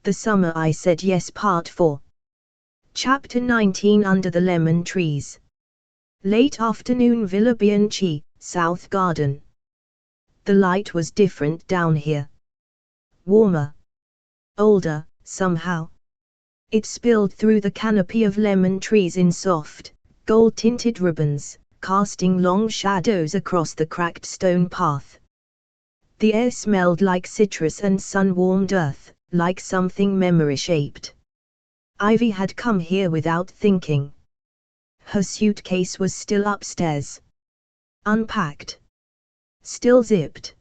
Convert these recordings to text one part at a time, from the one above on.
The Summer I Said Yes Part 4. Chapter 19. Under the Lemon Trees. Late afternoon, Villa Bianchi, South Garden. The light was different down here. Warmer. Older, somehow. It spilled through the canopy of lemon trees in soft, gold-tinted ribbons, casting long shadows across the cracked stone path. The air smelled like citrus and sun-warmed earth, like something memory-shaped. Ivy had come here without thinking. Her suitcase was still upstairs. Unpacked. Still zipped.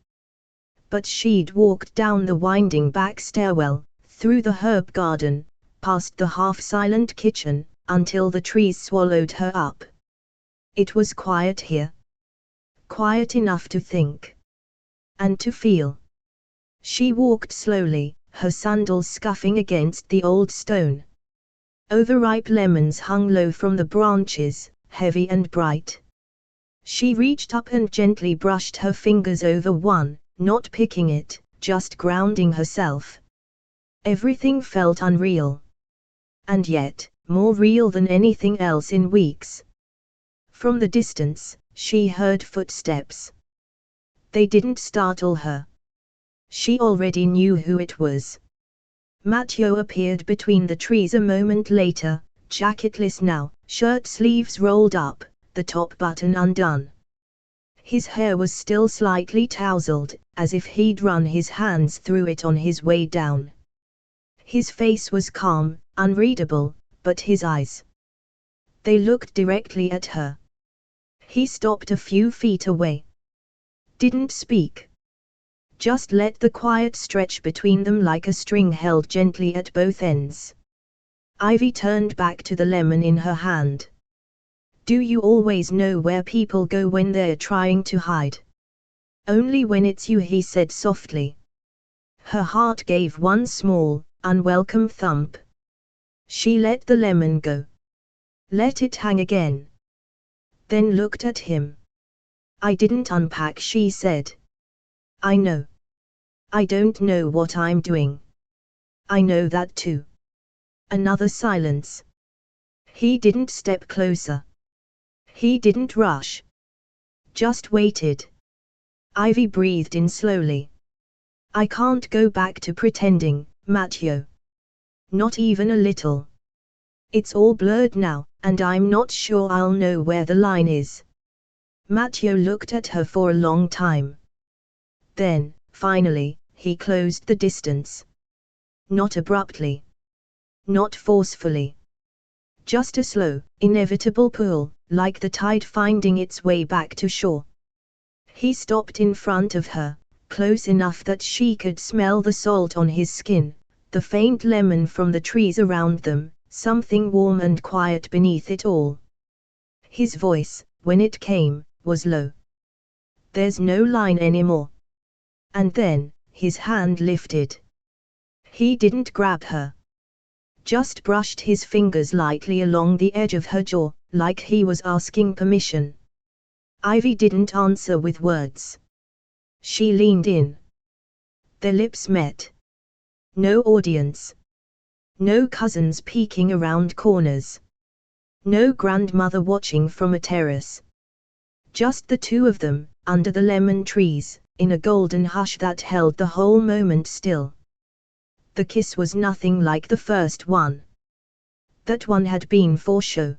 But she'd walked down the winding back stairwell, through the herb garden, past the half-silent kitchen, until the trees swallowed her up. It was quiet here. Quiet enough to think. And to feel. She walked slowly, her sandals scuffing against the old stone. Overripe lemons hung low from the branches, heavy and bright. She reached up and gently brushed her fingers over one, not picking it, just grounding herself. Everything felt unreal. And yet, more real than anything else in weeks. From the distance, she heard footsteps. They didn't startle her. She already knew who it was. Matteo appeared between the trees a moment later, jacketless now, shirt sleeves rolled up, the top button undone. His hair was still slightly tousled, as if he'd run his hands through it on his way down. His face was calm, unreadable, but his eyes. They looked directly at her. He stopped a few feet away. Didn't speak. Just let the quiet stretch between them like a string held gently at both ends. Ivy turned back to the lemon in her hand. Do you always know where people go when they're trying to hide? Only when it's you, he said softly. Her heart gave one small, unwelcome thump. She let the lemon go. Let it hang again. Then looked at him. I didn't unpack, she said. I know. I don't know what I'm doing. I know that too. Another silence. He didn't step closer. He didn't rush. Just waited. Ivy breathed in slowly. I can't go back to pretending, Matteo. Not even a little. It's all blurred now, and I'm not sure I'll know where the line is. Matteo looked at her for a long time. Then, finally, he closed the distance. Not abruptly. Not forcefully. Just a slow, inevitable pull, like the tide finding its way back to shore. He stopped in front of her, close enough that she could smell the salt on his skin, the faint lemon from the trees around them, something warm and quiet beneath it all. His voice, when it came, was low. There's no line anymore. And then, his hand lifted. He didn't grab her. Just brushed his fingers lightly along the edge of her jaw, like he was asking permission. Ivy didn't answer with words. She leaned in. Their lips met. No audience. No cousins peeking around corners. No grandmother watching from a terrace. Just the two of them, under the lemon trees, in a golden hush that held the whole moment still. The kiss was nothing like the first one. That one had been for show.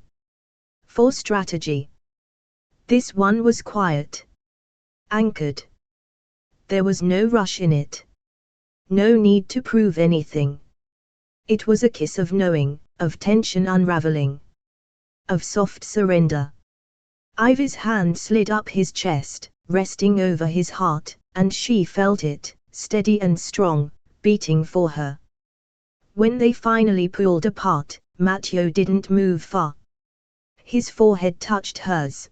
For strategy. This one was quiet. Anchored. There was no rush in it. No need to prove anything. It was a kiss of knowing, of tension unraveling. Of soft surrender. Ivy's hand slid up his chest, resting over his heart, and she felt it, steady and strong, beating for her. When they finally pulled apart, Matteo didn't move far. His forehead touched hers.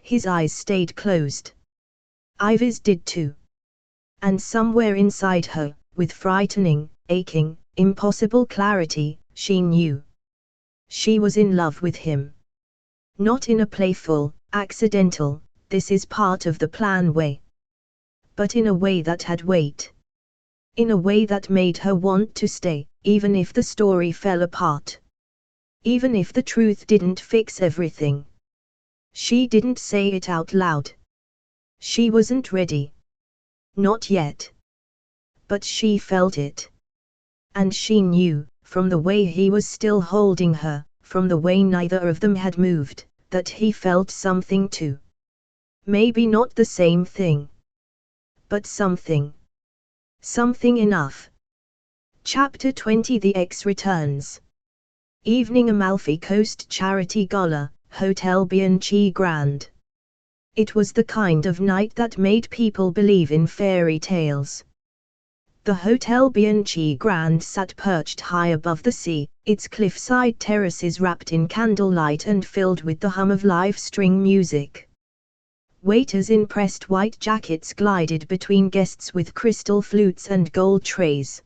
His eyes stayed closed. Ivy's did too. And somewhere inside her, with frightening, aching, impossible clarity, she knew. She was in love with him. Not in a playful, accidental, this is part of the plan way. But in a way that had weight. in a way that made her want to stay, even if the story fell apart. Even if the truth didn't fix everything. She didn't say it out loud. She wasn't ready. Not yet. But she felt it. And she knew, from the way he was still holding her, from the way neither of them had moved, that he felt something too. Maybe not the same thing. But something. Something enough. Chapter 20 The Ex returns. Evening Amalfi Coast Charity Gala, Hotel Bianchi Grand. It was the kind of night that made people believe in fairy tales. The Hotel Bianchi Grand sat perched high above the sea, its cliffside terraces wrapped in candlelight and filled with the hum of live string music. Waiters in pressed white jackets glided between guests with crystal flutes and gold trays.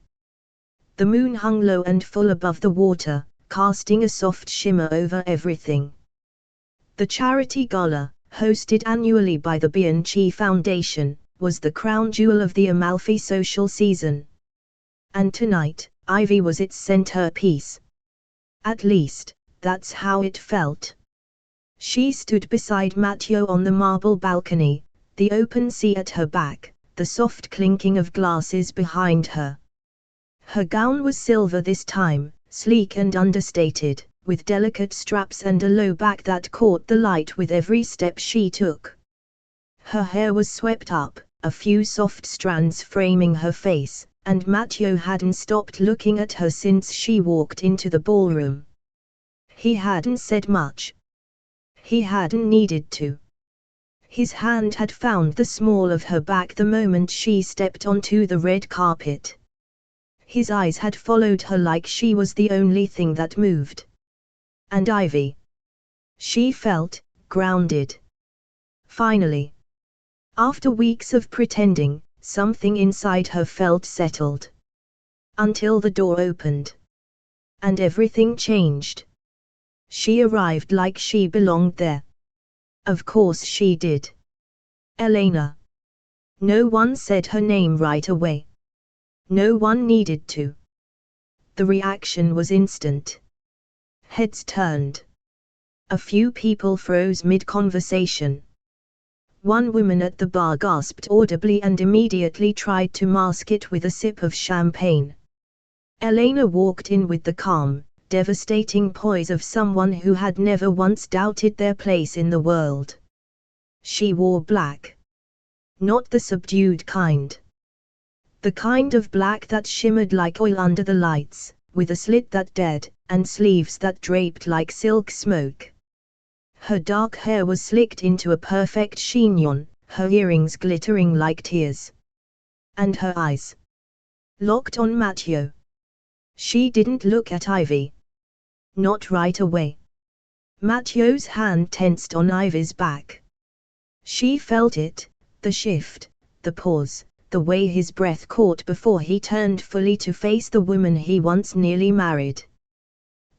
The moon hung low and full above the water, casting a soft shimmer over everything. The charity gala, hosted annually by the Bianchi Foundation, was the crown jewel of the Amalfi social season. And tonight, Ivy was its centerpiece. At least, that's how it felt. She stood beside Matteo on the marble balcony, the open sea at her back, the soft clinking of glasses behind her. Her gown was silver this time, sleek and understated, with delicate straps and a low back that caught the light with every step she took. Her hair was swept up, a few soft strands framing her face, and Matteo hadn't stopped looking at her since she walked into the ballroom. He hadn't said much. He hadn't needed to. His hand had found the small of her back the moment she stepped onto the red carpet. His eyes had followed her like she was the only thing that moved. And Ivy. She felt grounded. Finally. After weeks of pretending, something inside her felt settled. Until the door opened. And everything changed. She arrived like she belonged there. Of course she did. Elena. No one said her name right away. No one needed to. The reaction was instant. Heads turned. A few people froze mid-conversation. One woman at the bar gasped audibly and immediately tried to mask it with a sip of champagne. Elena walked in with the calm, devastating poise of someone who had never once doubted their place in the world. She wore black. Not the subdued kind. The kind of black that shimmered like oil under the lights, with a slit that dared, and sleeves that draped like silk smoke. Her dark hair was slicked into a perfect chignon, her earrings glittering like tears. And her eyes. Locked on Matteo. She didn't look at Ivy. Not right away. Matteo's hand tensed on Ivy's back. She felt it, the shift, the pause, the way his breath caught before he turned fully to face the woman he once nearly married.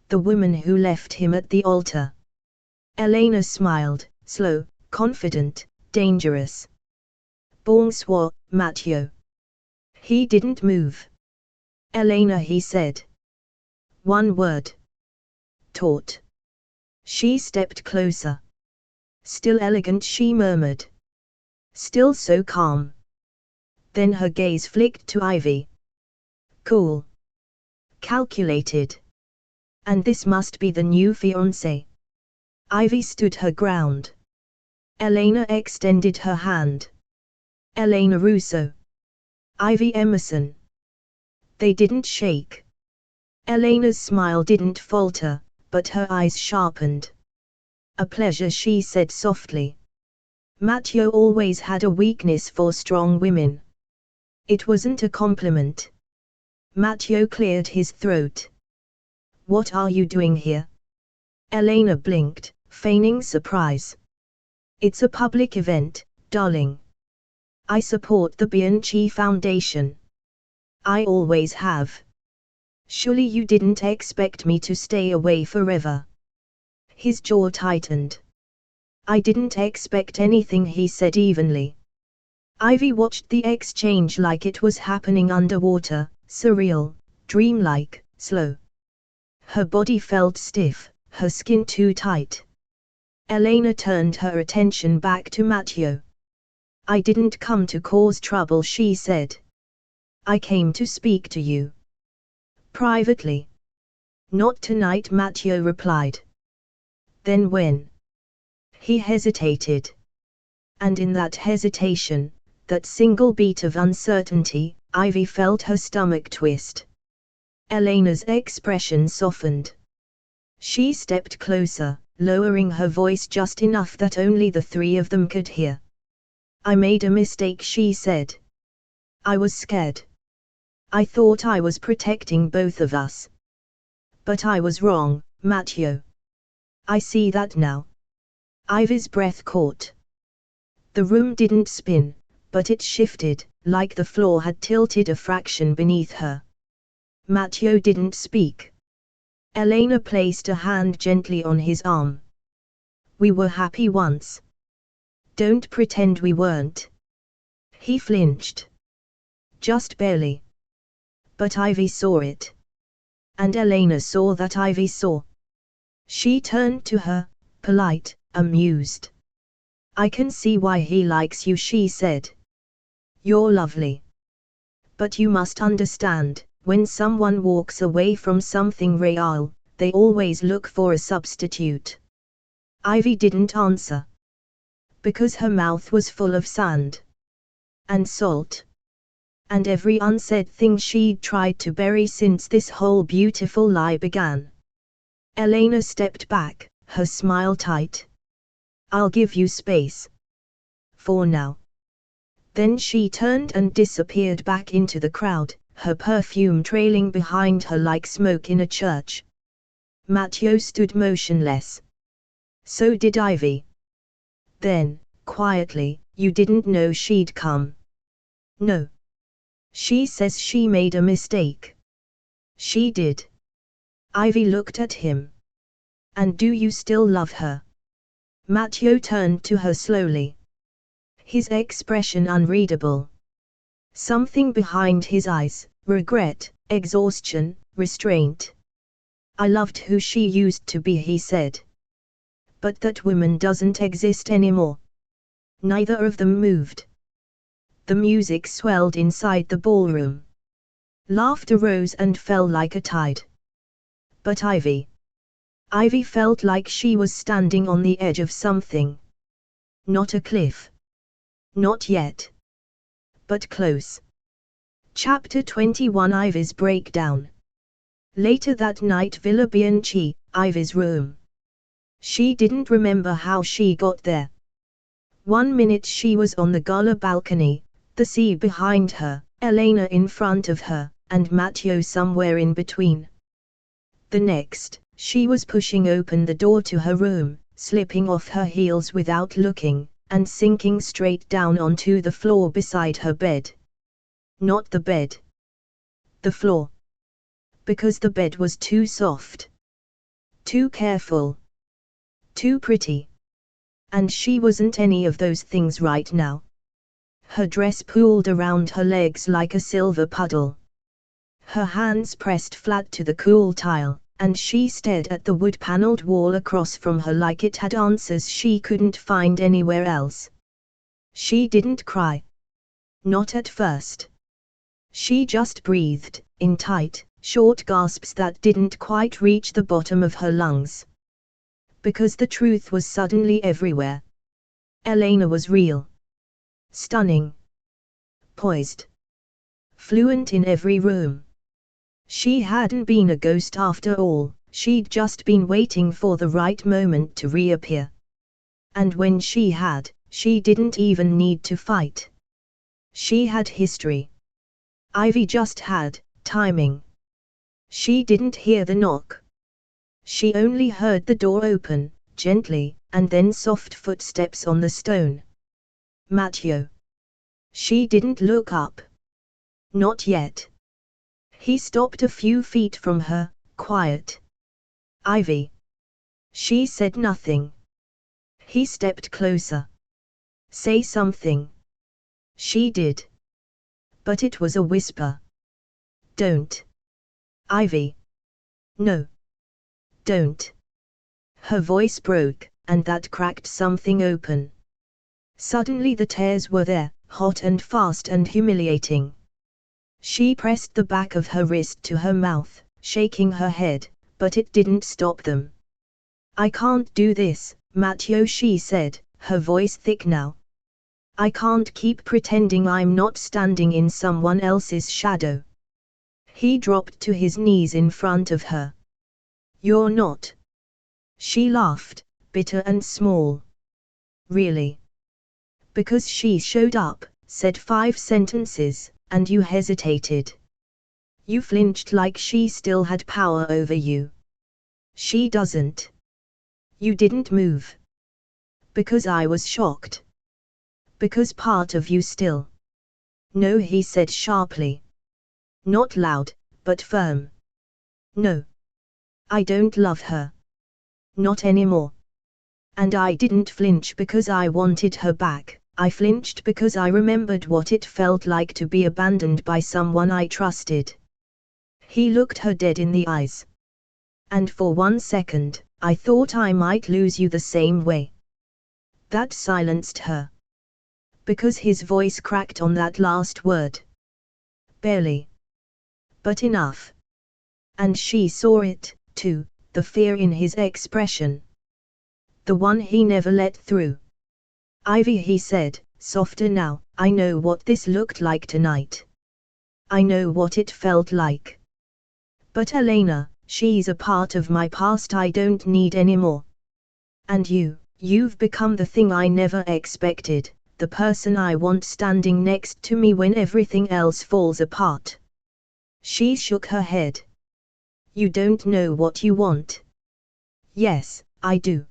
The woman who left him at the altar. Elena smiled, slow, confident, dangerous. Bonsoir, Matteo. He didn't move. Elena, he said. One word. Taut. She stepped closer. Still elegant, she murmured. Still so calm. Then her gaze flicked to Ivy. Cool. Calculated. And this must be the new fiancé. Ivy stood her ground. Elena extended her hand. Elena Russo. Ivy Emerson. They didn't shake. Elena's smile didn't falter, but her eyes sharpened. A pleasure, she said softly. Matteo always had a weakness for strong women. It wasn't a compliment. Matteo cleared his throat. What are you doing here? Elena blinked, feigning surprise. It's a public event, darling. I support the Bianchi Foundation. I always have. Surely you didn't expect me to stay away forever. His jaw tightened. I didn't expect anything, he said evenly. Ivy watched the exchange like it was happening underwater, surreal, dreamlike, slow. Her body felt stiff, her skin too tight. Elena turned her attention back to Matteo. "I didn't come to cause trouble," she said. "I came to speak to you. Privately." "Not tonight," Matteo replied. "Then when?" He hesitated. And in that hesitation, that single beat of uncertainty, Ivy felt her stomach twist. Elena's expression softened. She stepped closer, lowering her voice just enough that only the three of them could hear. "I made a mistake," she said. "I was scared. I thought I was protecting both of us. But I was wrong, Matteo. I see that now." Ivy's breath caught. The room didn't spin, but it shifted, like the floor had tilted a fraction beneath her. Matteo didn't speak. Elena placed a hand gently on his arm. "We were happy once. Don't pretend we weren't." He flinched. "Just barely." But Ivy saw it. And Elena saw that Ivy saw. She turned to her, polite, amused. "I can see why he likes you," she said. "You're lovely. But you must understand, when someone walks away from something real, they always look for a substitute." Ivy didn't answer. Because her mouth was full of sand. And salt. And every unsaid thing she'd tried to bury since this whole beautiful lie began. Elena stepped back, her smile tight. "I'll give you space. For now." Then she turned and disappeared back into the crowd, her perfume trailing behind her like smoke in a church. Matteo stood motionless. So did Ivy. Then, quietly, "You didn't know she'd come?" "No. She says she made a mistake." "She did." Ivy looked at him. "And do you still love her?" Matteo turned to her slowly. His expression unreadable. Something behind his eyes, regret, exhaustion, restraint. "I loved who she used to be," he said. "But that woman doesn't exist anymore." Neither of them moved. The music swelled inside the ballroom. Laughter rose and fell like a tide. But Ivy felt like she was standing on the edge of something. Not a cliff. Not yet. But close. Chapter 21 Ivy's Breakdown. Later that night, Villa Bianchi, Ivy's room. She didn't remember how she got there. 1 minute she was on the gala balcony, the sea behind her, Elena in front of her, and Matteo somewhere in between. The next, she was pushing open the door to her room, slipping off her heels without looking, and sinking straight down onto the floor beside her bed. Not the bed. The floor. Because the bed was too soft. Too careful. Too pretty. And she wasn't any of those things right now. Her dress pooled around her legs like a silver puddle. Her hands pressed flat to the cool tile, and she stared at the wood-paneled wall across from her like it had answers she couldn't find anywhere else. She didn't cry. Not at first. She just breathed, in tight, short gasps that didn't quite reach the bottom of her lungs. Because the truth was suddenly everywhere. Elena was real. Stunning. Poised. Fluent in every room. She hadn't been a ghost after all, she'd just been waiting for the right moment to reappear. And when she had, she didn't even need to fight. She had history. Ivy just had timing. She didn't hear the knock. She only heard the door open, gently, and then soft footsteps on the stone. Matteo. She didn't look up. Not yet. He stopped a few feet from her, quiet. Ivy. She said nothing. He stepped closer. Say something. She did. But it was a whisper. Don't. Ivy. No. Don't. Her voice broke, and that cracked something open. Suddenly the tears were there, hot and fast and humiliating. She pressed the back of her wrist to her mouth, shaking her head, but it didn't stop them. I can't do this, Matteo, she said, her voice thick now. I can't keep pretending I'm not standing in someone else's shadow. He dropped to his knees in front of her. You're not. She laughed, bitter and small. Really? Because she showed up, said 5 sentences, and you hesitated. You flinched like she still had power over you. She doesn't. You didn't move. Because I was shocked. Because part of you still. No, he said sharply. Not loud, but firm. No. I don't love her. Not anymore. And I didn't flinch because I wanted her back, I flinched because I remembered what it felt like to be abandoned by someone I trusted. He looked her dead in the eyes. And for 1 second, I thought I might lose you the same way. That silenced her. Because his voice cracked on that last word. Barely. But enough. And she saw it, too, the fear in his expression. The one he never let through. Ivy, he said, softer now, I know what this looked like tonight. I know what it felt like. But Elena, she's a part of my past I don't need anymore. And you've become the thing I never expected, the person I want standing next to me when everything else falls apart. She shook her head. You don't know what you want. Yes, I do.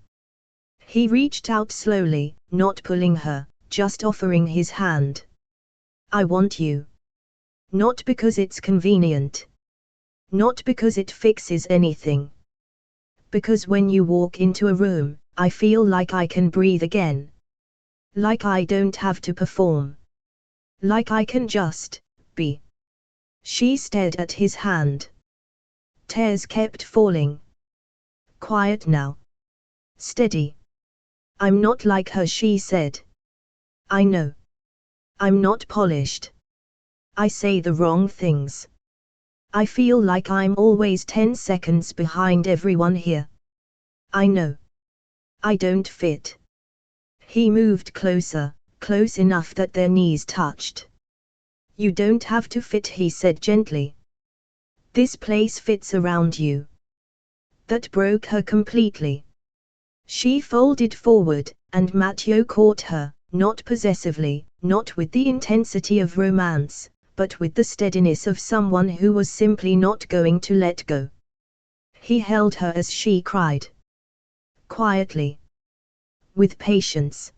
He reached out slowly, not pulling her, just offering his hand. I want you. Not because it's convenient. Not because it fixes anything. Because when you walk into a room, I feel like I can breathe again. Like I don't have to perform. Like I can just be. She stared at his hand. Tears kept falling. Quiet now. Steady. I'm not like her, she said. I know. I'm not polished. I say the wrong things. I feel like I'm always 10 seconds behind everyone here. I know. I don't fit. He moved closer, close enough that their knees touched. You don't have to fit, he said gently. This place fits around you. That broke her completely. She folded forward, and Matteo caught her, not possessively, not with the intensity of romance, but with the steadiness of someone who was simply not going to let go. He held her as she cried. Quietly. With patience.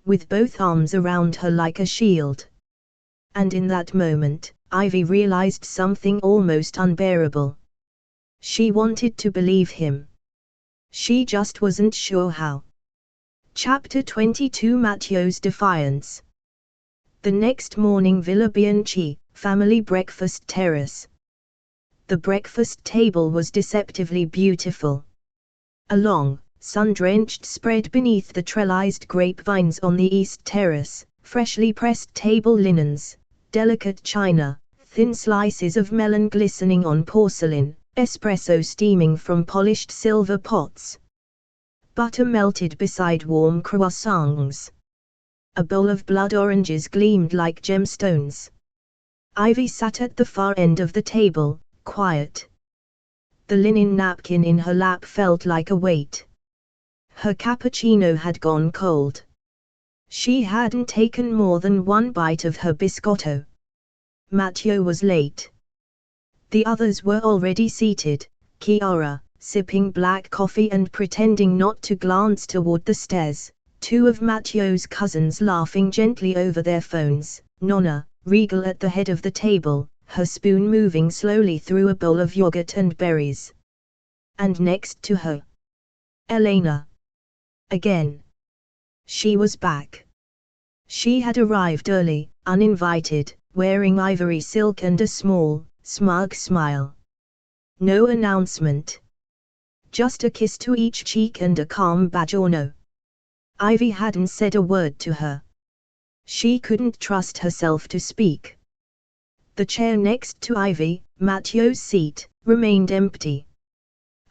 With both arms around her like a shield. And in that moment, Ivy realized something almost unbearable. She wanted to believe him. She just wasn't sure how. Chapter 22 Matteo's Defiance. The next morning, Villa Bianchi, family breakfast terrace. The breakfast table was deceptively beautiful. A long, sun-drenched spread beneath the trellised grapevines on the east terrace, freshly pressed table linens, delicate china, thin slices of melon glistening on porcelain, espresso steaming from polished silver pots. Butter melted beside warm croissants. A bowl of blood oranges gleamed like gemstones. Ivy sat at the far end of the table, quiet. The linen napkin in her lap felt like a weight. Her cappuccino had gone cold. She hadn't taken more than 1 bite of her biscotto. Matteo was late. The others were already seated, Chiara, sipping black coffee and pretending not to glance toward the stairs, 2 of Matteo's cousins laughing gently over their phones, Nonna, regal at the head of the table, her spoon moving slowly through a bowl of yogurt and berries. And next to her, Elena. Again. She was back. She had arrived early, uninvited, wearing ivory silk and a small, smug smile. No announcement. Just a kiss to each cheek and a calm buongiorno. Ivy hadn't said a word to her. She couldn't trust herself to speak. The chair next to Ivy, Matteo's seat, remained empty.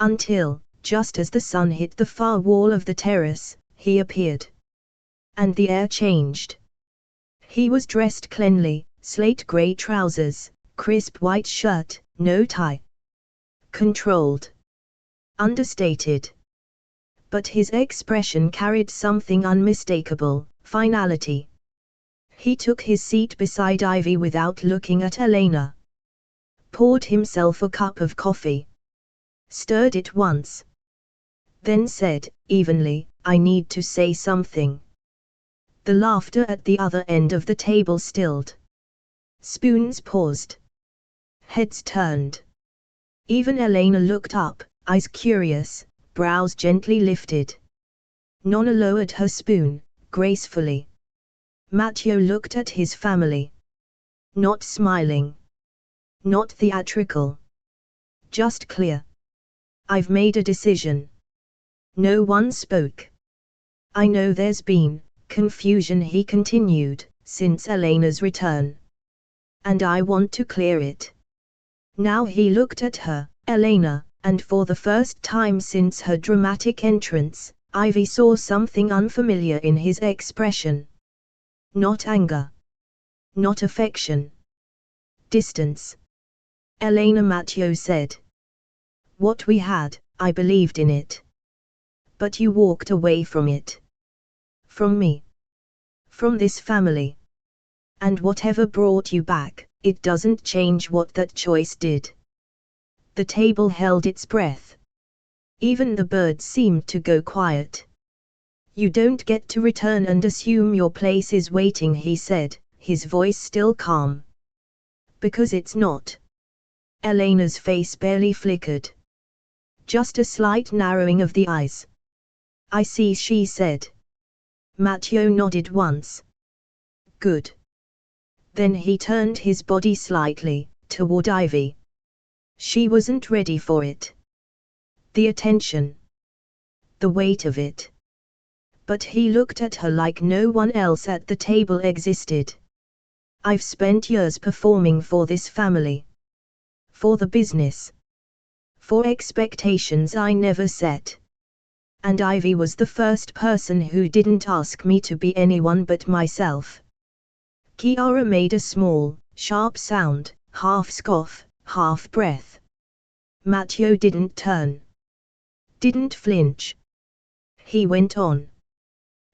Until, just as the sun hit the far wall of the terrace, he appeared. And the air changed. He was dressed cleanly, slate grey trousers, crisp white shirt, no tie. Controlled. Understated. But his expression carried something unmistakable, finality. He took his seat beside Ivy without looking at Elena. Poured himself a cup of coffee. Stirred it once. Then said, evenly, "I need to say something." The laughter at the other end of the table stilled. Spoons paused. Heads turned. Even Elena looked up, eyes curious, brows gently lifted. Nonna lowered her spoon, gracefully. Matteo looked at his family. Not smiling. Not theatrical. Just clear. "I've made a decision." No one spoke. "I know there's been confusion," he continued, "since Elena's return. And I want to clear it." Now he looked at her, Elena, and for the first time since her dramatic entrance, Ivy saw something unfamiliar in his expression. Not anger. Not affection. Distance. "Elena," Matteo said. "What we had, I believed in it. But you walked away from it. From me. From this family. And whatever brought you back, it doesn't change what that choice did." The table held its breath. Even the birds seemed to go quiet. "You don't get to return and assume your place is waiting," he said, his voice still calm. "Because it's not." Elena's face barely flickered. Just a slight narrowing of the eyes. "I see," she said. Matteo nodded once. "Good." Then he turned his body slightly, toward Ivy. She wasn't ready for it. The attention. The weight of it. But he looked at her like no one else at the table existed. "I've spent years performing for this family. For the business. For expectations I never set. And Ivy was the first person who didn't ask me to be anyone but myself." Chiara made a small, sharp sound, half scoff, half breath. Matteo didn't turn. Didn't flinch. He went on.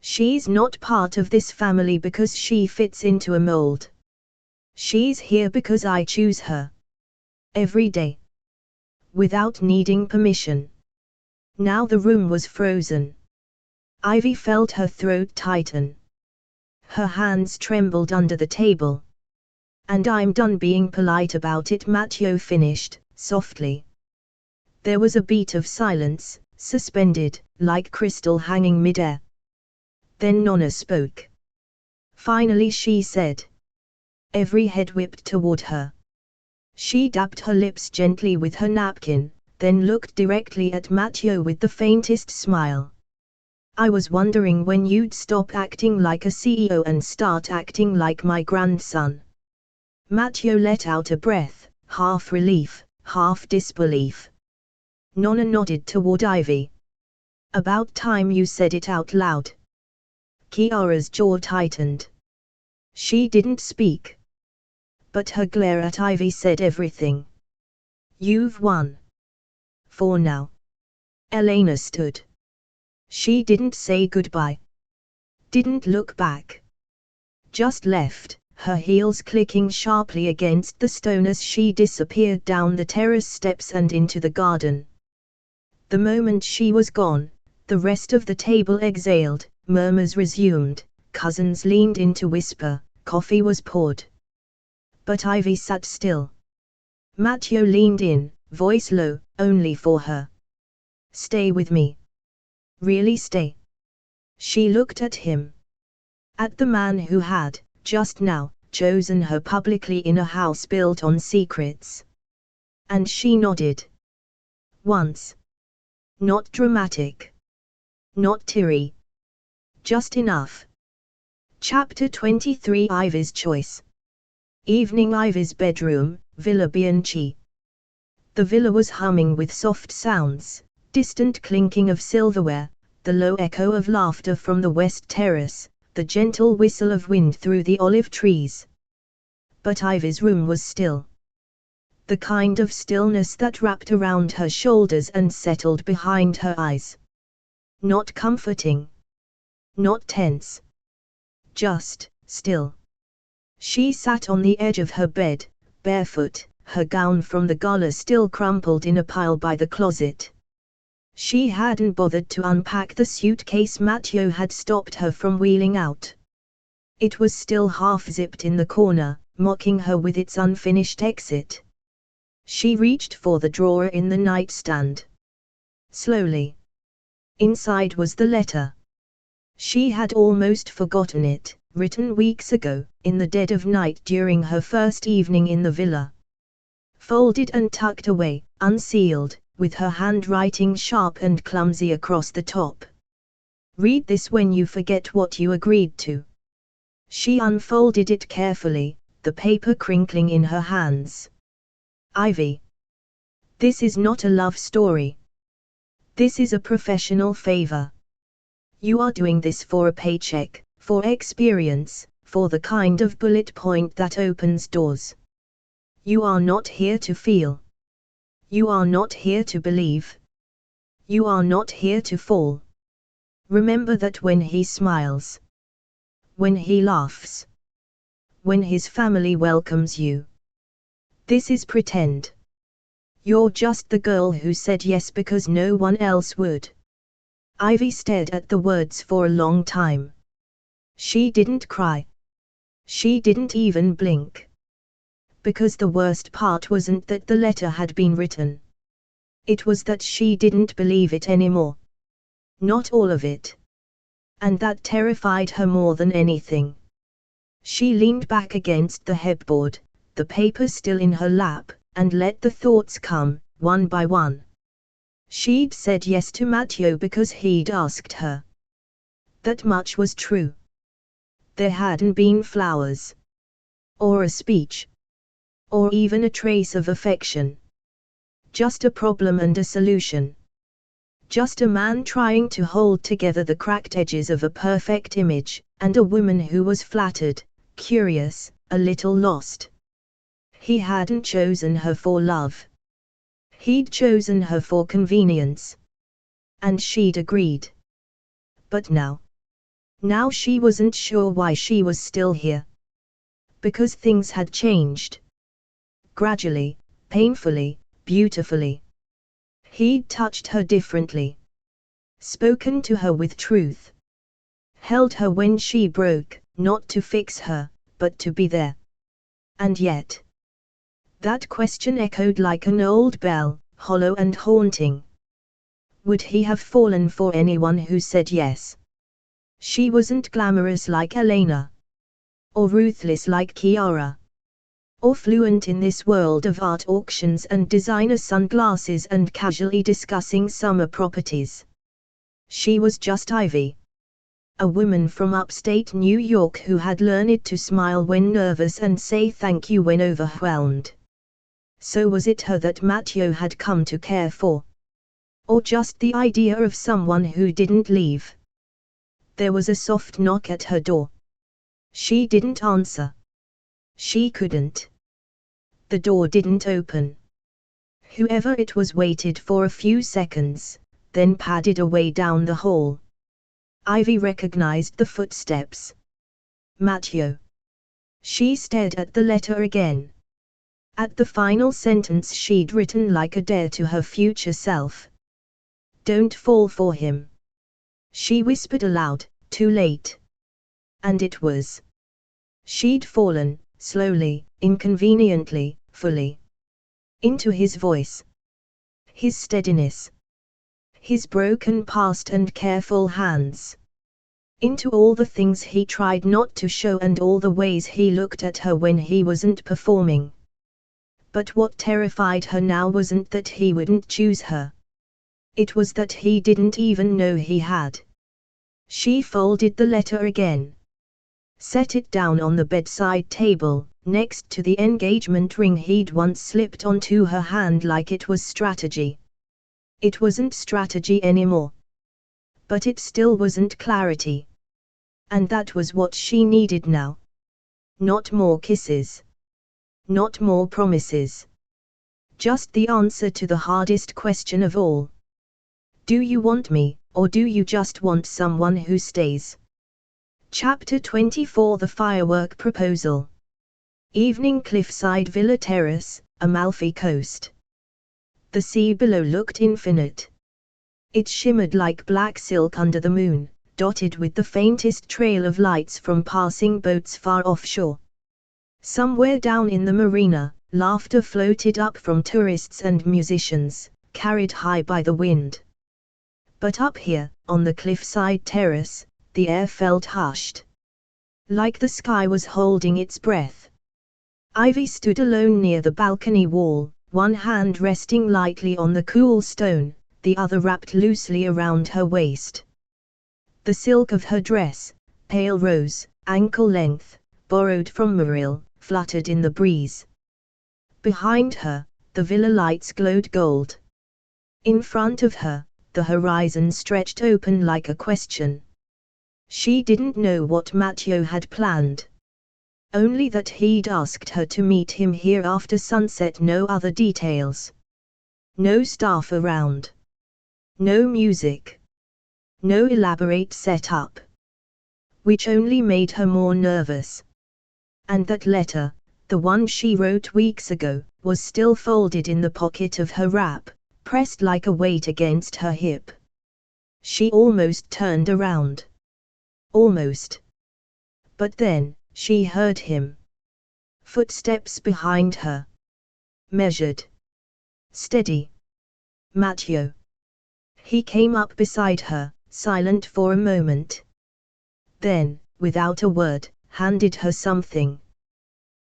"She's not part of this family because she fits into a mold. She's here because I choose her. Every day. Without needing permission." Now the room was frozen. Ivy felt her throat tighten. Her hands trembled under the table. "And I'm done being polite about it," Matteo finished, softly. There was a beat of silence, suspended, like crystal hanging midair. Then Nonna spoke. Finally she said. Every head whipped toward her. She dabbed her lips gently with her napkin, then looked directly at Matteo with the faintest smile. "I was wondering when you'd stop acting like a CEO and start acting like my grandson." Matteo let out a breath, half relief, half disbelief. Nonna nodded toward Ivy. "About time you said it out loud." Chiara's jaw tightened. She didn't speak. But her glare at Ivy said everything. "You've won. For now." Elena stood. She didn't say goodbye. Didn't look back. Just left, her heels clicking sharply against the stone as she disappeared down the terrace steps and into the garden. The moment she was gone, the rest of the table exhaled, murmurs resumed, cousins leaned in to whisper, coffee was poured. But Ivy sat still. Matteo leaned in, voice low, only for her. "Stay with me." "Really stay?" She looked at him. At the man who had, just now, chosen her publicly in a house built on secrets. And she nodded. Once. Not dramatic. Not teary. Just enough. Chapter 23 Ivy's Choice. Evening. Ivy's bedroom, Villa Bianchi. The villa was humming with soft sounds, distant clinking of silverware, the low echo of laughter from the west terrace, the gentle whistle of wind through the olive trees. But Ivy's room was still. The kind of stillness that wrapped around her shoulders and settled behind her eyes. Not comforting. Not tense. Just still. She sat on the edge of her bed, barefoot, her gown from the gala still crumpled in a pile by the closet. She hadn't bothered to unpack the suitcase Matteo had stopped her from wheeling out. It was still half-zipped in the corner, mocking her with its unfinished exit. She reached for the drawer in the nightstand. Slowly. Inside was the letter. She had almost forgotten it, written weeks ago, in the dead of night during her first evening in the villa. Folded and tucked away, unsealed, with her handwriting sharp and clumsy across the top. Read this when you forget what you agreed to. She unfolded it carefully, the paper crinkling in her hands. Ivy. This is not a love story. This is a professional favor. You are doing this for a paycheck, for experience, for the kind of bullet point that opens doors. You are not here to feel. You are not here to believe. You are not here to fall. Remember that when he smiles, when he laughs, when his family welcomes you, this is pretend. You're just the girl who said yes because no one else would. Ivy stared at the words for a long time. She didn't cry. She didn't even blink. Because the worst part wasn't that the letter had been written. It was that she didn't believe it anymore. Not all of it. And that terrified her more than anything. She leaned back against the headboard, the paper still in her lap, and let the thoughts come, one by one. She'd said yes to Matteo because he'd asked her. That much was true. There hadn't been flowers. Or a speech. Or even a trace of affection. Just a problem and a solution. Just a man trying to hold together the cracked edges of a perfect image, and a woman who was flattered, curious, a little lost. He hadn't chosen her for love. He'd chosen her for convenience. And she'd agreed. But now she wasn't sure why she was still here. Because things had changed. Gradually, painfully, beautifully. He'd touched her differently. Spoken to her with truth. Held her when she broke, not to fix her, but to be there. And yet, that question echoed like an old bell, hollow and haunting. Would he have fallen for anyone who said yes? She wasn't glamorous like Elena. Or ruthless like Chiara. Or fluent in this world of art auctions and designer sunglasses and casually discussing summer properties. She was just Ivy. A woman from upstate New York who had learned to smile when nervous and say thank you when overwhelmed. So was it her that Matteo had come to care for? Or just the idea of someone who didn't leave? There was a soft knock at her door. She didn't answer. She couldn't. The door didn't open. Whoever it was waited for a few seconds, then padded away down the hall. Ivy recognized the footsteps. Matteo. She stared at the letter again. At the final sentence she'd written like a dare to her future self. Don't fall for him. She whispered aloud, too late. And it was. She'd fallen, slowly, inconveniently, fully. Into his voice. His steadiness. His broken past and careful hands. into all the things he tried not to show and all the ways he looked at her when he wasn't performing. But what terrified her now wasn't that he wouldn't choose her. It was that he didn't even know he had. She folded the letter again. Set it down on the bedside table, next to the engagement ring he'd once slipped onto her hand like it was strategy. It wasn't strategy anymore. But it still wasn't clarity. And that was what she needed now. Not more kisses. Not more promises. Just the answer to the hardest question of all. Do you want me, or do you just want someone who stays? Chapter 24 The Firework Proposal. Evening Cliffside Villa Terrace, Amalfi Coast. The sea below looked infinite. It shimmered like black silk under the moon, dotted with the faintest trail of lights from passing boats far offshore. Somewhere down in the marina, laughter floated up from tourists and musicians, carried high by the wind. But up here, on the cliffside terrace, the air felt hushed. Like the sky was holding its breath. Ivy stood alone near the balcony wall, one hand resting lightly on the cool stone, the other wrapped loosely around her waist. The silk of her dress, pale rose, ankle-length, borrowed from Muriel, fluttered in the breeze. Behind her, the villa lights glowed gold. In front of her, the horizon stretched open like a question. She didn't know what Matteo had planned. Only that he'd asked her to meet him here after sunset. No other details. No staff around. No music. No elaborate setup. Which only made her more nervous. And that letter, the one she wrote weeks ago, was still folded in the pocket of her wrap, pressed like a weight against her hip. She almost turned around. Almost. But then, she heard him. Footsteps behind her. Measured. Steady. Matteo. He came up beside her, silent for a moment. Then, without a word, handed her something.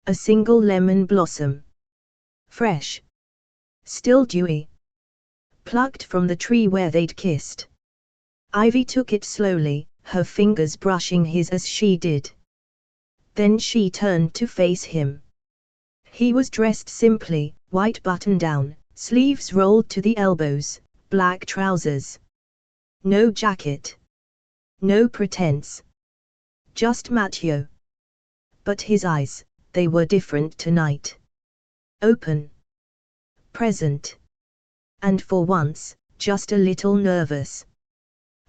A single lemon blossom. Fresh. Still dewy. Plucked from the tree where they'd kissed. Ivy took it slowly, her fingers brushing his as she did. Then she turned to face him. He was dressed simply, white button-down, sleeves rolled to the elbows, black trousers. No jacket. No pretense. Just Matteo. But his eyes, they were different tonight. Open. Present. And for once, just a little nervous.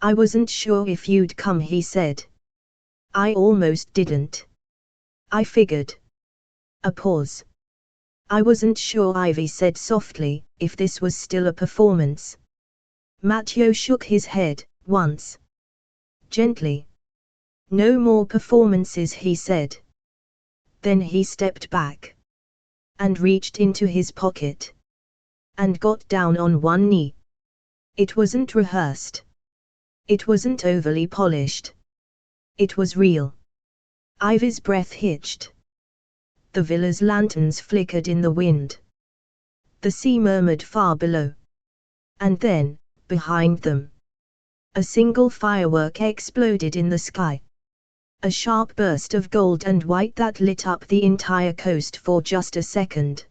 I wasn't sure if you'd come, he said. I almost didn't. I figured. A pause. I wasn't sure, Ivy said softly, if this was still a performance. Matteo shook his head, once. Gently. No more performances, he said. Then he stepped back. And reached into his pocket. And got down on one knee. It wasn't rehearsed. It wasn't overly polished. It was real. Ivy's breath hitched. The villa's lanterns flickered in the wind. The sea murmured far below. And then, behind them, a single firework exploded in the sky. A sharp burst of gold and white that lit up the entire coast for just a second.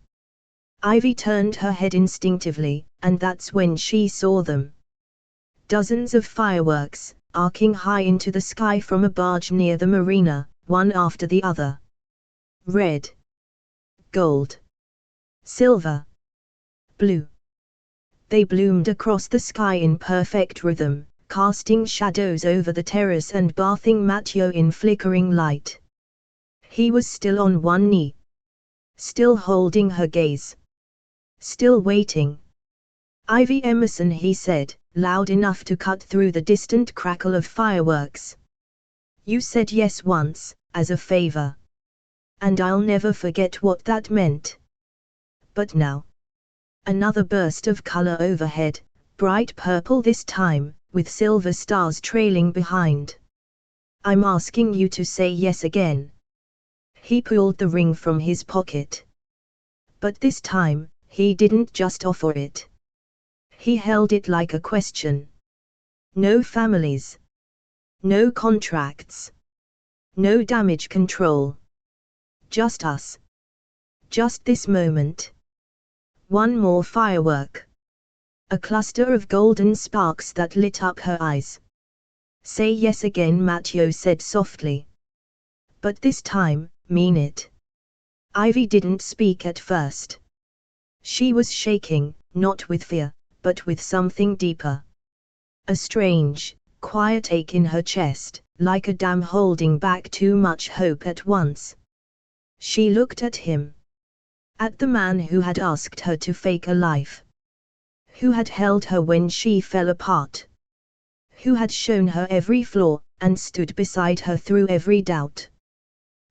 Ivy turned her head instinctively, and that's when she saw them. Dozens of fireworks, arcing high into the sky from a barge near the marina, one after the other. Red. Gold. Silver. Blue. They bloomed across the sky in perfect rhythm, casting shadows over the terrace and bathing Matteo in flickering light. He was still on one knee. Still holding her gaze. Still waiting. Ivy Emerson, he said, loud enough to cut through the distant crackle of fireworks. You said yes once, as a favor. And I'll never forget what that meant. But now. Another burst of color overhead, bright purple this time, with silver stars trailing behind. I'm asking you to say yes again. He pulled the ring from his pocket. But this time, he didn't just offer it. He held it like a question. No families. No contracts. No damage control. Just us. Just this moment. One more firework. A cluster of golden sparks that lit up her eyes. Say yes again, Matteo said softly. But this time, mean it. Ivy didn't speak at first. She was shaking, not with fear, but with something deeper. A strange, quiet ache in her chest, like a dam holding back too much hope at once. She looked at him. At the man who had asked her to fake a life. Who had held her when she fell apart. Who had shown her every flaw, and stood beside her through every doubt.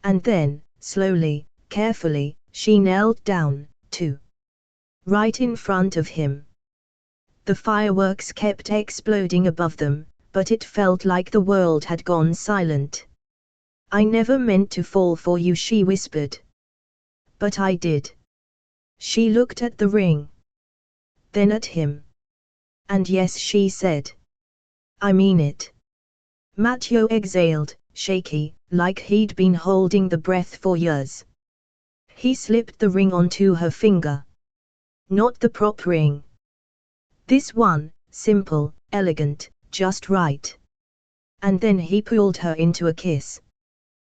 And then, slowly, carefully, she knelt down, too. Right in front of him. The fireworks kept exploding above them, but it felt like the world had gone silent. I never meant to fall for you, she whispered. But I did. She looked at the ring. Then at him. And yes, she said. I mean it. Matteo exhaled, shaky, like he'd been holding the breath for years. He slipped the ring onto her finger. Not the prop ring. This one, simple, elegant, just right. And then he pulled her into a kiss.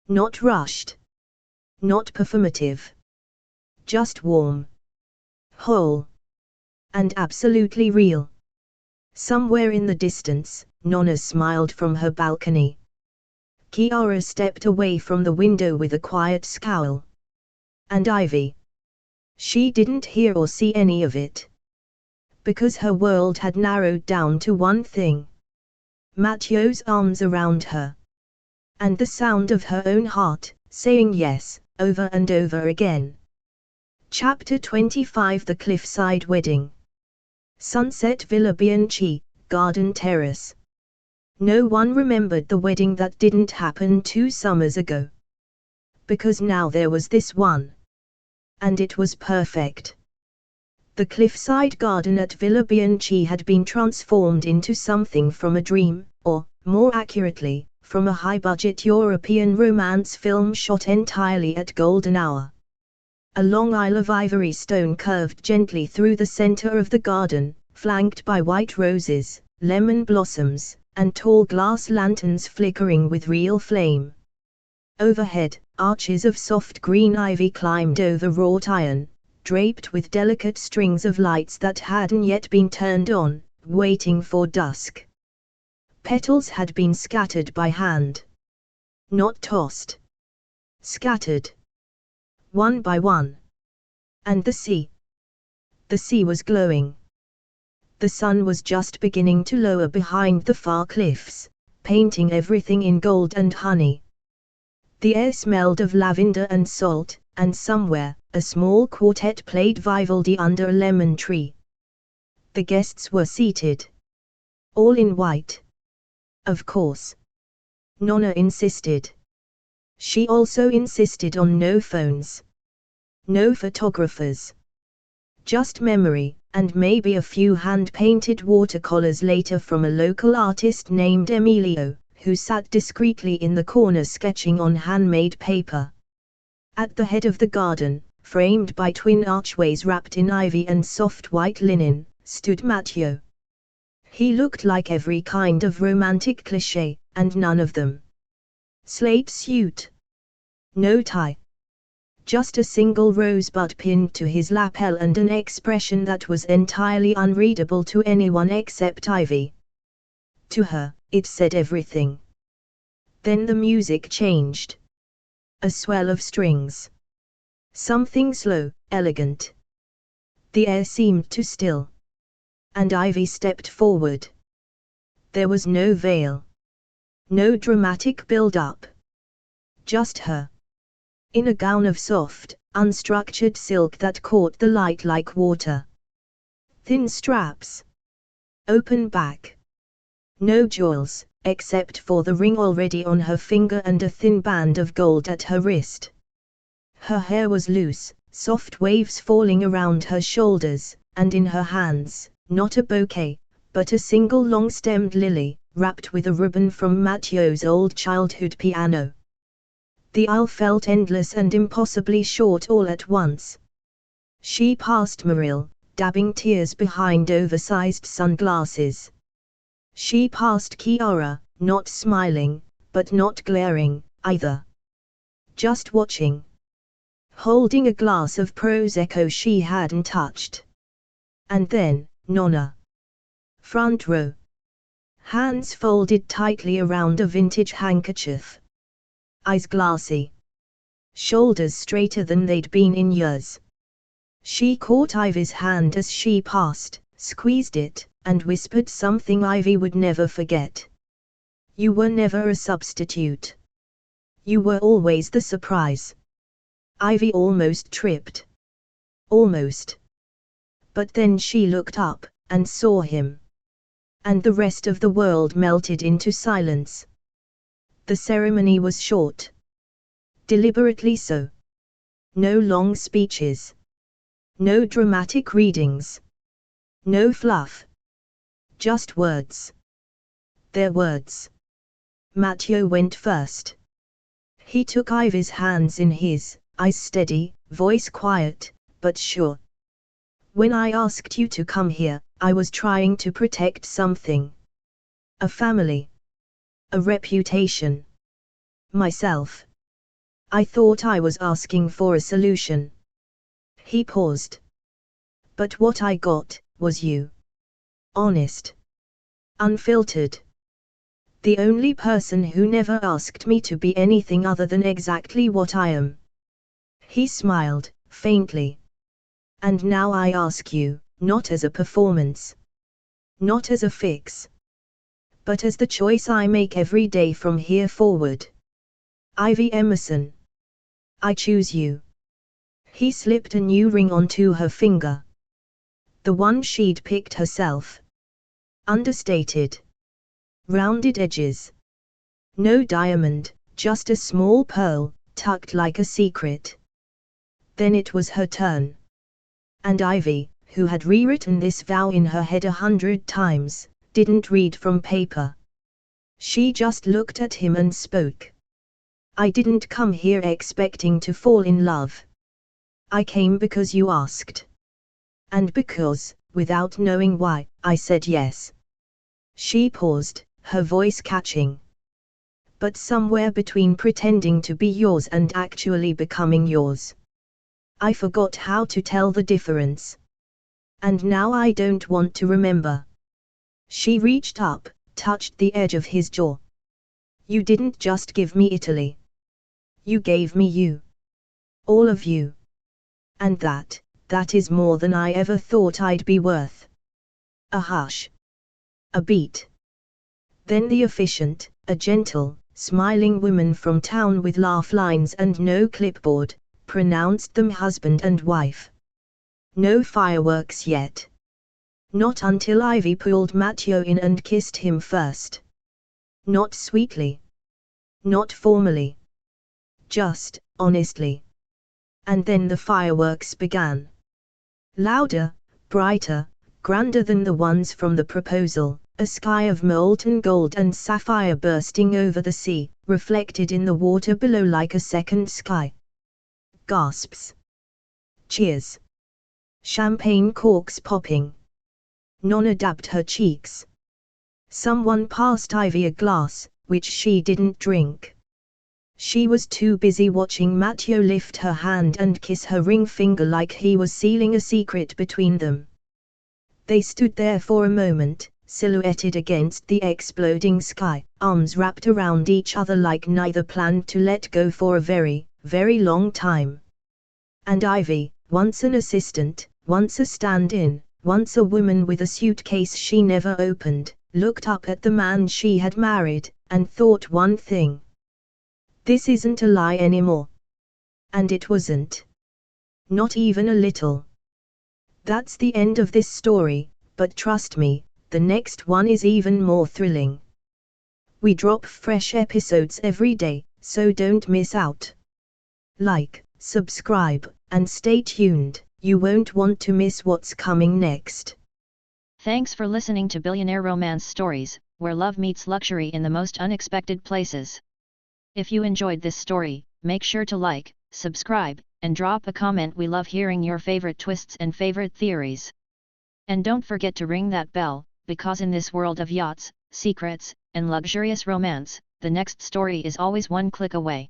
Not rushed. Not performative. Just warm. Whole. And absolutely real. Somewhere in the distance, Nonna smiled from her balcony. Chiara stepped away from the window with a quiet scowl. And Ivy. She didn't hear or see any of it. Because her world had narrowed down to one thing. Matteo's arms around her. And the sound of her own heart, saying yes, over and over again. Chapter 25 The Cliffside Wedding. Sunset Villa Bianchi, Garden Terrace. No one remembered the wedding that didn't happen 2 summers ago. Because now there was this one. And it was perfect. The cliffside garden at Villa Bianchi had been transformed into something from a dream, or, more accurately, from a high-budget European romance film shot entirely at golden hour. A long aisle of ivory stone curved gently through the center of the garden, flanked by white roses, lemon blossoms, and tall glass lanterns flickering with real flame. Overhead, arches of soft green ivy climbed over wrought iron, draped with delicate strings of lights that hadn't yet been turned on, waiting for dusk. Petals had been scattered by hand. Not tossed. Scattered. One by one. And the sea. The sea was glowing. The sun was just beginning to lower behind the far cliffs, painting everything in gold and honey. The air smelled of lavender and salt, and somewhere, a small quartet played Vivaldi under a lemon tree. The guests were seated. All in white. Of course. Nonna insisted. She also insisted on no phones. No photographers. Just memory, and maybe a few hand-painted watercolors later from a local artist named Emilio, who sat discreetly in the corner sketching on handmade paper. At the head of the garden, framed by twin archways wrapped in ivy and soft white linen, stood Matteo. He looked like every kind of romantic cliché, and none of them. Slate suit. No tie. Just a single rosebud pinned to his lapel and an expression that was entirely unreadable to anyone except Ivy. To her, it said everything. Then the music changed. A swell of strings. Something slow, elegant. The air seemed to still. And Ivy stepped forward. There was no veil. No dramatic build-up. Just her. In a gown of soft, unstructured silk that caught the light like water. Thin straps. Open back. No jewels, except for the ring already on her finger and a thin band of gold at her wrist. Her hair was loose, soft waves falling around her shoulders, and in her hands, not a bouquet, but a single long-stemmed lily, wrapped with a ribbon from Matteo's old childhood piano. The aisle felt endless and impossibly short all at once. She passed Muriel, dabbing tears behind oversized sunglasses. She passed Chiara, not smiling, but not glaring, either. Just watching. Holding a glass of Prosecco she hadn't touched. And then, Nonna. Front row. Hands folded tightly around a vintage handkerchief. Eyes glassy. Shoulders straighter than they'd been in years. She caught Ivy's hand as she passed, squeezed it, and whispered something Ivy would never forget. You were never a substitute. You were always the surprise. Ivy almost tripped. Almost. But then she looked up, and saw him. And the rest of the world melted into silence. The ceremony was short. Deliberately so. No long speeches. No dramatic readings. No fluff. Just words. Their words. Matteo went first. He took Ivy's hands in his, eyes steady, voice quiet, but sure. When I asked you to come here, I was trying to protect something. A family. A reputation. Myself. I thought I was asking for a solution. He paused. But what I got, was you. Honest. Unfiltered. The only person who never asked me to be anything other than exactly what I am. He smiled, faintly. And now I ask you, not as a performance. Not as a fix. But as the choice I make every day from here forward. Ivy Emerson. I choose you. He slipped a new ring onto her finger. The one she'd picked herself. Understated. Rounded edges. No diamond, just a small pearl, tucked like a secret. Then it was her turn. And Ivy, who had rewritten this vow in her head 100 times, didn't read from paper. She just looked at him and spoke. I didn't come here expecting to fall in love. I came because you asked. And because, without knowing why, I said yes. She paused, her voice catching. But somewhere between pretending to be yours and actually becoming yours. I forgot how to tell the difference. And now I don't want to remember. She reached up, touched the edge of his jaw. You didn't just give me Italy. You gave me you. All of you. And that is more than I ever thought I'd be worth. A hush. A beat. Then the efficient, a gentle, smiling woman from town with laugh lines and no clipboard, pronounced them husband and wife. No fireworks yet. Not until Ivy pulled Matteo in and kissed him first. Not sweetly. Not formally. Just, honestly. And then the fireworks began. Louder, brighter, grander than the ones from the proposal, a sky of molten gold and sapphire bursting over the sea, reflected in the water below like a second sky. Gasps. Cheers. Champagne corks popping. Nonna dabbed her cheeks. Someone passed Ivy a glass, which she didn't drink. She was too busy watching Matteo lift her hand and kiss her ring finger like he was sealing a secret between them. They stood there for a moment, silhouetted against the exploding sky, arms wrapped around each other like neither planned to let go for a very, very long time. And Ivy, once an assistant, once a stand-in, once a woman with a suitcase she never opened, looked up at the man she had married, and thought one thing. This isn't a lie anymore. And it wasn't. Not even a little. That's the end of this story, but trust me, the next one is even more thrilling. We drop fresh episodes every day, so don't miss out. Like, subscribe, and stay tuned. You won't want to miss what's coming next. Thanks for listening to Billionaire Romance Stories, where love meets luxury in the most unexpected places. If you enjoyed this story, make sure to like, subscribe, and drop a comment. We love hearing your favorite twists and favorite theories. And don't forget to ring that bell, because in this world of yachts, secrets, and luxurious romance, the next story is always one click away.